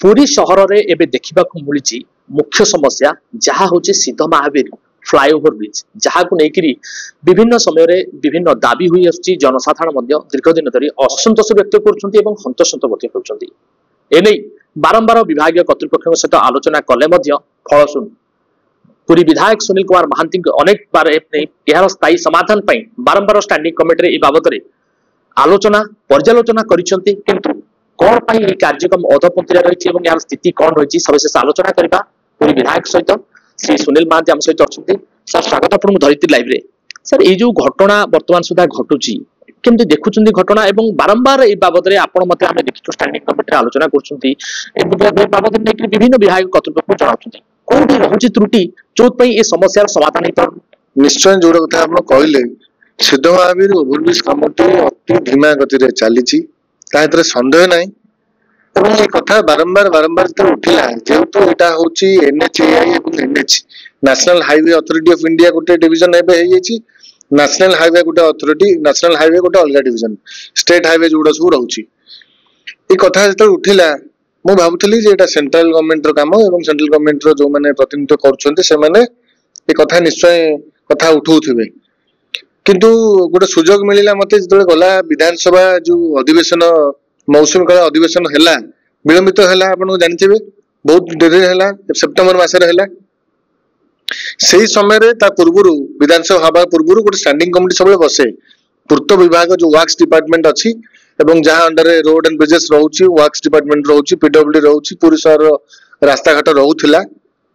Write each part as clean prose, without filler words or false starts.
पुरी सहर रे एबे देखिबा को मिली मुख्य समस्या जहा होची सिद्ध महावीर फ्लाईओवर ब्रिज जहा को नेकिरी विभिन्न समय रे विभिन्न दाबी हुई आछि जनसाधारण मध्य दीर्घ दिन धरि असंतोष व्यक्त करूछन्ती एवं हंतसंत व्यक्त करूछन्ती एनै बारंबार विभागीय कर्तृपक्षक सहित आलोचना कले मध्य फल सुन पुरी विधायक सुनील कुमार महांती अनेक बार यार स्थायी समाधान पाई बारंबार स्टैंडिंग कमिटी रे बाबद रे आलोचना पर्यालोचना करिसन्ती किंतु कौन पाई कार्यक्रम अधपंथी रही है यार स्थिति कौन रही सविशेष आलोचना करबा पुरी विधायक सहित श्री सुनील महांती आम सहित अच्छा सर स्वागत आपको धरित्री लाइव रे सर ये जो घटना वर्तमान सुधा घटुची केमती देखुछन्ती घटना एवं बारंबार ए बाबद रे आपण मते आमे देखिछु स्टैंडिंग कमिटी आलोचना करछन्ती ए बाबद रे विभिन्न विभाग कर्तृपक्ष जणाउछन्ती कोठी रहउची त्रुटि जोत पई ए समस्यार समाधान हे पर निश्चय जोड़ कथा आपण कहले सिद्ध महावीर ओवरब्रिज कामटी अति धीमा गति रे चलीची ताहितर संदेह नहीं एवं ये कथा बारंबार बारंबार उठिला जेहेतु एटा होची एनएचएआई एवं NH national highway authority of India गोटे डिवीजन एबे हे येची नेशनल हाईवे गोटे अथॉरिटी नेशनल हाईवे गोटे अलग डिवीजन स्टेट हाईवे जोड़ा सब रहउची ए कथा जत उठिला मु भाबुथली जे एटा सेंट्रल गवर्नमेंट रो काम एवं सेंट्रल गवर्नमेंट रो जो माने प्रतिनिधित्व करछन्ते से माने ए कथा निश्चय कथा उठाउथिबे किंतु गोटे सुजोग मिलिला मते जतले गला विधानसभा जो अधिवेशन मौसम काल अधिवेशन हैला विलंबित हैला आपन जानिथिबे बहुत देरी हैला सितंबर मास रे हैला सेही समय रे ता पूर्वरु विधानसभा हवा पूर्वरु गोटे स्टैंडिंग कमिटी सब बसे पूर्त विभाग जो वर्क्स डिपार्टमेंट अछि एवं जहां अंडर रे रोड एंड ब्रिजेस रहउची वर्क्स डिपार्टमेंट रहउची पीडब्ल्यूडी रहउची पूरी शहर रास्ता घाट रहउथिला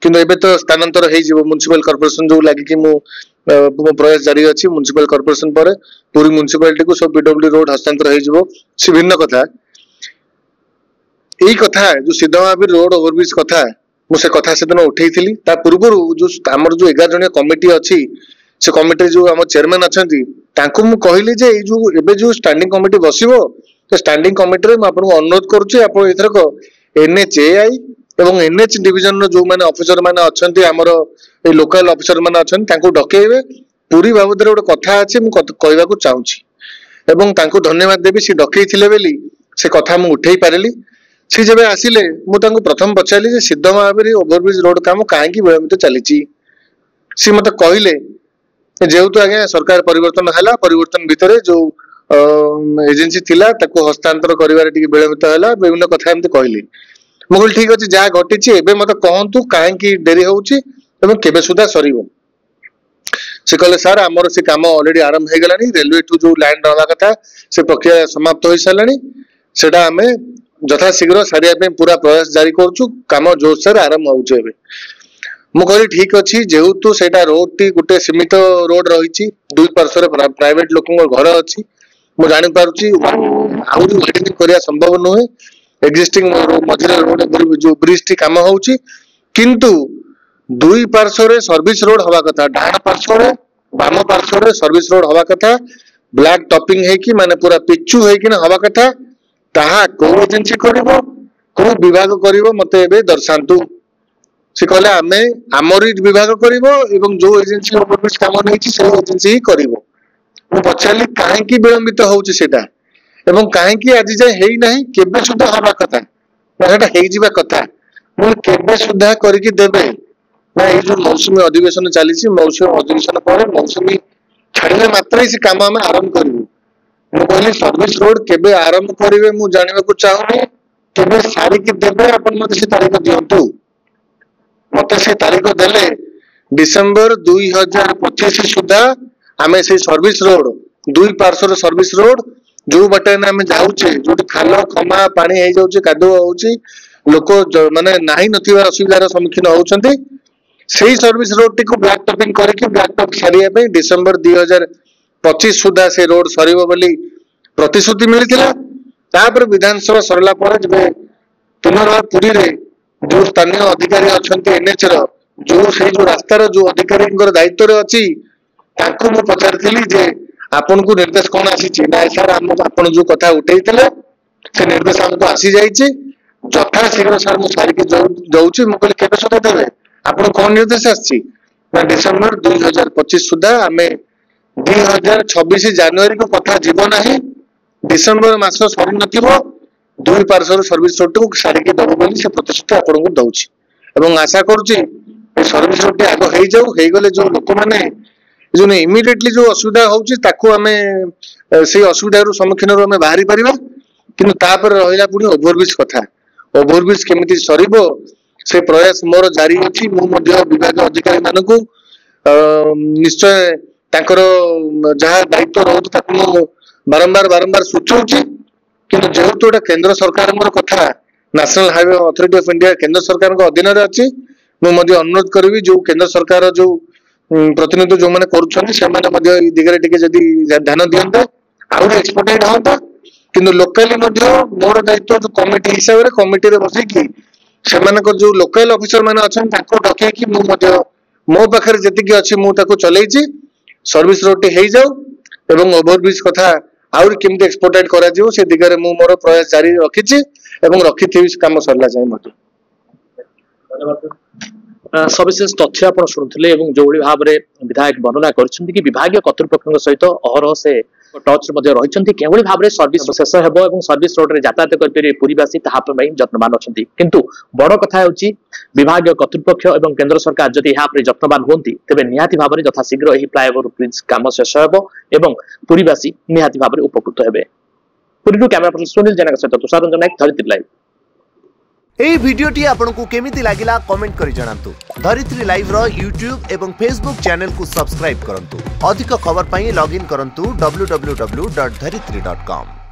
किंतु एबे तो स्थानांतर हे जिवो म्युनिसिपल कॉर्पोरेशन जो लागि कि मु प्रयास जारी अछि म्युनिसिपल कॉर्पोरेशन पर पूरी म्युनिसिपालिटी को सब पीडब्ल्यू रोड हस्तांतर हे जिवो से भिन्न कथा एई कथा जो सिद्ध महावीर रोड ओवरब्रिज कथा मु से कथा से दिन उठैथिली ता पूर्वरु जो हमर जो 11 जणिया कमिटी अछि से कमिटी जो हम चेयरमैन अछंती तांको मु कहिली जे ए जो एबे जो स्टैंडिंग कमिटी बसिबो तो स्टैंडिंग कमिटी रे मु आपन अनुरोध करूची आपन एथर को एनएचएआई एवं एनएच डिवीजन रो जो माने ऑफिसर माने अछंती हमर ए लोकल ऑफिसर माने अछंती तांको डकेइबे पूरी बाबद रे गोटे कथा अछि मु कहबा को चाहूची एवं तांको धन्यवाद देबी से डकेइथिले बेली से कथा मु उठेई पारेली से जब आसिले मु तांको प्रथम पचाली जे सिद्ध महावीर ओवरब्रिज रोड काम काहे की विलंबित चलीची से मते कहिले जेहेतु आगे सरकार परिवर्तन हला परिवर्तन भितरे जो एजेंसी थिला ताको हस्तांतर करिवार टिके विलंबित हला विभिन्न कथा एमते कहिले मु कहली ठीक अछि जा घटिची एबे मते कहंतु काहे की देरी होउची एवं केबे सुधा सरीबो से कहले सर हमर से काम ऑलरेडी आरंभ हे गलानी रेलवे टू जो लैंड रहबा कथा से प्रक्रिया समाप्त होई सलानी सेटा हमें यथा शीघ्र सारिया पे पूरा प्रयास जारी करछु काम जोर से आरंभ होउचे एबे मु कहली ठीक अछि जेहेतु सेटा रोड टी गुटे सीमित रोड रहिची दुई पार्श्व रे प्राइवेट लोकन घर अछि मु जानि पारुची आउरी वाइडनिंग करिया संभव नहे एक्जिस्टिंग मझरे रोड जो ब्रिज टी काम होउची किंतु दुई पार्श्व रे सर्विस रोड हवा कथा डान पार्श्व रे बाम पार्श्व रे सर्विस रोड हवा कथा ब्लैक टॉपिंग है कि माने पूरा पिच्चू है कि ना हवा कथा ताहा को एजेंसी करिवो को विभाग करिवो मते एबे दर्शांतु से कहले आमे आमरी विभाग करिवो एवं जो एजेंसी ओवरब्रिज काम नैछि से एजेंसी ही करिवो मु पछाली काहे की विलंबित होउछि सेटा एवं काहे की आज जाय हेई नाही केबे सुधा हवा कथा सेटा हेई जिबा कथा मु केबे सुधा करिकि देबे ना ए जो मौसमी अधिवेशन चलीछि मौसमी अधिवेशन पर मौसमी छाड़िले मात्र ही से काम हम आरंभ करिवो मु कहली सर्विस रोड केबे आरंभ करिवे मु जानिबा को चाहूनी केबे सारी की देबे अपन मते से तारीख दियंतु मते से तारीख देले डिसेंबर 2025 सुधा हमें से सर्विस रोड दुई पार्श्व सर्विस रोड जो बटे ना हमें जाउचे जो खाल खमा पानी हे जाउचे कादो होउची लोक माने नाही नथिबा असुविधार सम्मुखीन होउचंती सेही सर्विस रोड टी को ब्लैक टॉपिंग करके ब्लैक टॉप सारिया पे डिसेंबर 2025 सुधा से रोड सरीबो बोली प्रतिश्रुति मिलिथिला तापर विधानसभा सरला पर जबे पुनर्बार पुरी रे जो स्थानीय अधिकारी अछंती एनएच रो जो से जो रास्ता रो जो अधिकारी दायित्व रे अछि ताको मु पचारथिली जे आपन को निर्देश कोन आसीची ना सर हम आपन जो कथा उठैथिले से निर्देश हमको आसी जाईची जथा शीघ्र सर मु सारी के जाउची मु कहले केबे सुधा देबे आपन कोन निर्देश आसी ना डिसेंबर 2025 सुधा हमें 2026 जनवरी को कथा जीव नाही डिसेंबर मास सरी नथिबो दुई पार्श्वर सर्विस रोड को सारिकी दब बोली से प्रतिश्रुति आपको दउछि एवं आशा करूछि सर्विस रोड आग हो जाऊ हो गले जो लोक मैंने जो इमिडिएटली जो असुविधा होउछि ताकू हमें से असुविधा रु सम्मुखीन रु हमें बाहरी परिबा किंतु तापर रहिला पुनी ओवरब्रिज कथा ओवरब्रिज केमिति सरिबो से प्रयास मोर जारी अछि मु मध्य विभाग अधिकारी मानकू निश्चय तांकर जहा दायित्व रहत ताकू बारंबार सूचौछि किंतु जेहेतु एटा केंद्र सरकार कथा national highway authority of India केंद्र सरकार अधीन रे अछि मु मध्य अनुरोध करबी जो केंद्र सरकार जो प्रतिनिधि जो माने करूछन से माने मध्य ई दिगरे टिके जदी ध्यान दियंते आउट एक्सपोर्टेड होता किंतु लोकली मध्य मोर दायित्व जो कमिटी हिसाब रे कमिटी रे बसै कि सेमानक जो लोकल ऑफिसर माने अछन ताको डके कि मु मध्य मो पाखरे जति कि अछि मु ताको चलैछि सर्विस रोड हे जाऊ एवं ओवरब्रिज कथा आउर केमते एक्सपोर्टेड करा जिवो से दिगरे मु मोर प्रयास जारी रखिछि एवं रखिथिबि काम सरला जाय मते सविशेष तथ्य आप शुणुले जो भाव में विधायक वर्णना कर विभाग कर्तृपक्ष सहित अहरह से टच रही भाव में सर्विस शेष हो सर्विस रोड में यातायात करेंगे पुरीवासी जत्नवान अच्छा किंतु बड़ कथा हूँ विभाग कर्तृपक्ष और केंद्र सरकार जदि यहाँ जत्नवान हमें तेज निहाती भाव में यथाशीघ्र यह फ्लाईओवर ब्रिज कम शेष हो पुरीवासी निहाती भाव में उपकृत हे पुरी कैमरा पर्सन सुनील जेना सहित तुषार रंजन नायक धरित्री लाइव एई वीडियोटी आपनकु केमिति लागिला कमेंट करि जणांतु धरित्री लाइव रो यूट्यूब एवं फेसबुक चैनल को सब्सक्राइब करंतु अधिक खबर पई लॉगिन करंतु www.dharitri.com